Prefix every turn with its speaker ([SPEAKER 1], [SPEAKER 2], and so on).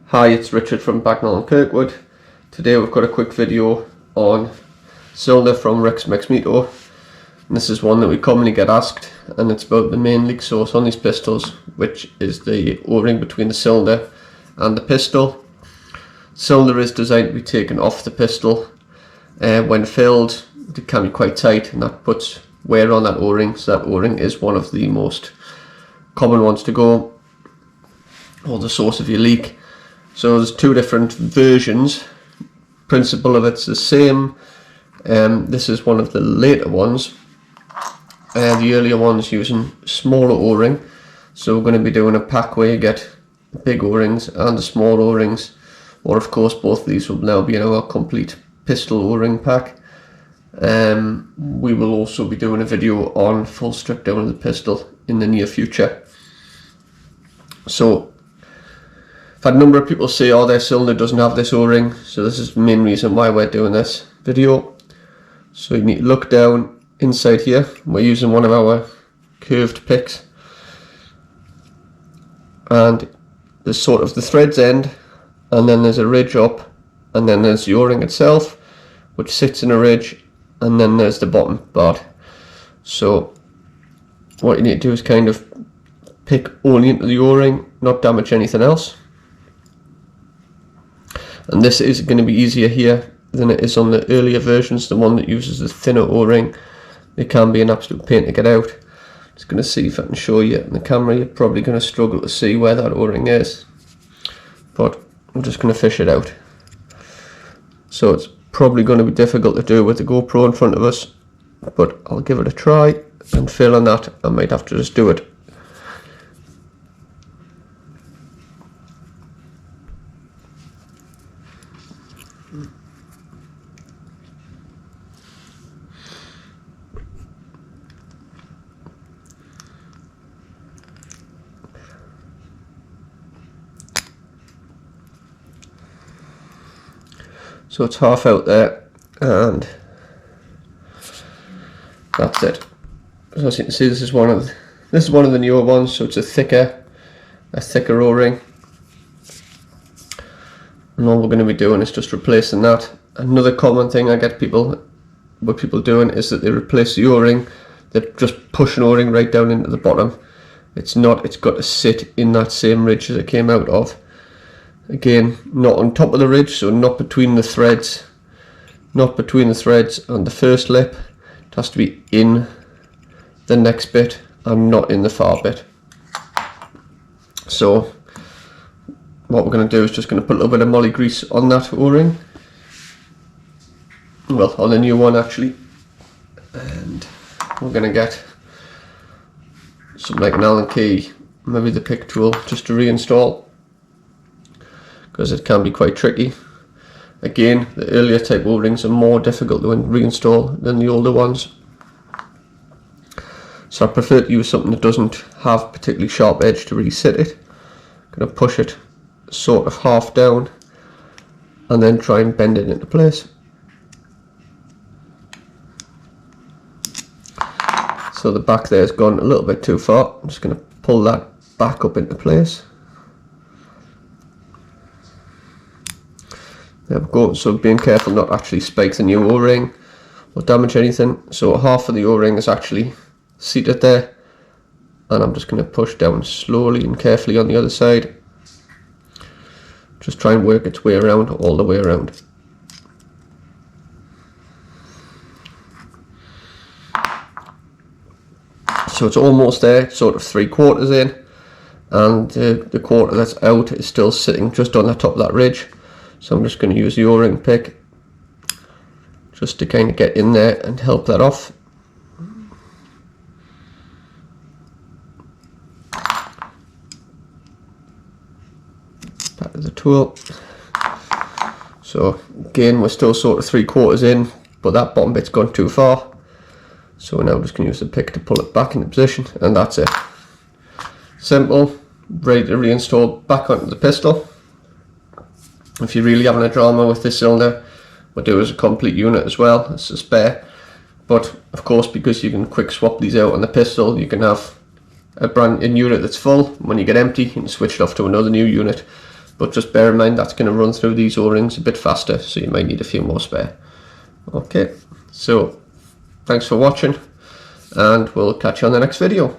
[SPEAKER 1] Hi, it's Richard from Bagnall and Kirkwood. Today we've got a quick video on cylinder from Reximex Mito. And this is one that we commonly get asked, and it's about the main leak source on these pistols, which is the O-ring between the cylinder and the pistol. Cylinder is designed to be taken off the pistol. When filled, it can be quite tight, and that puts wear on that O-ring, so that O-ring is one of the most common ones to go, or the source of your leak. So there's two different versions. Principle of it's the same. This is one of the later ones. The earlier ones using smaller O-ring. So we're going to be doing a pack where you get the big O-rings and the small O-rings. Or of course both of these will now be in our complete pistol O-ring pack. We will also be doing a video on full strip down of the pistol in the near future. So I've had a number of people say, oh, their cylinder doesn't have this O-ring, so this is the main reason why we're doing this video. So you need to look down inside here. We're using one of our curved picks, and there's sort of the thread's end, and then there's a ridge up, and then there's the O-ring itself, which sits in a ridge, and then there's the bottom part. So what you need to do is kind of pick only into the O-ring, not damage anything else. And this is going to be easier here than it is on the earlier versions, the one that uses the thinner O-ring. It can be an absolute pain to get out. Just going to see if I can show you in the camera. You're probably going to struggle to see where that O-ring is, but I'm just going to fish it out. So it's probably going to be difficult to do with the GoPro in front of us, but I'll give it a try, and failing that I might have to just do it. So it's half out there, and that's it. So as you can see, this is one of the newer ones. So it's a thicker O-ring, and all we're going to be doing is just replacing that. Another common thing I get people doing is that they replace the O-ring. They just push an O-ring right down into the bottom. It's not. It's got to sit in that same ridge as it came out of. Again, not on top of the ridge, so not between the threads, and the first lip. It has to be in the next bit and not in the far bit. So what we're going to do is just going to put a little bit of moly grease on that O-ring, well, on the new one actually, and we're going to get something like an Allen key, maybe the pick tool, just to reinstall, because it can be quite tricky. Again, the earlier type O-rings are more difficult to reinstall than the older ones. So I prefer to use something that doesn't have particularly sharp edge to reset it. I'm going to push it sort of half down and then try and bend it into place. So the back there has gone a little bit too far. I'm just going to pull that back up into place. There we go. So being careful not to actually spike the new O-ring or damage anything. So half of the O-ring is actually seated there, and I'm just going to push down slowly and carefully on the other side. Just try and work its way around all the way around. So it's almost there, sort of 3/4 in, and the quarter that's out is still sitting just on the top of that ridge. So I'm just going to use the O-ring pick just to kind of get in there and help that off. Back to the tool. So again, we're still sort of 3/4 in, but that bottom bit's gone too far. So we're now just going to use the pick to pull it back into position, and that's it. Simple, ready to reinstall back onto the pistol. If you're really having a drama with this cylinder, we'll do it as a complete unit as well, as a spare. But of course, because you can quick swap these out on the pistol, you can have a brand new unit that's full. When you get empty, you can switch it off to another new unit. but just bear in mind that's going to run through these O-rings a bit faster, so you might need a few more spare. Okay, so thanks for watching, and we'll catch you on the next video.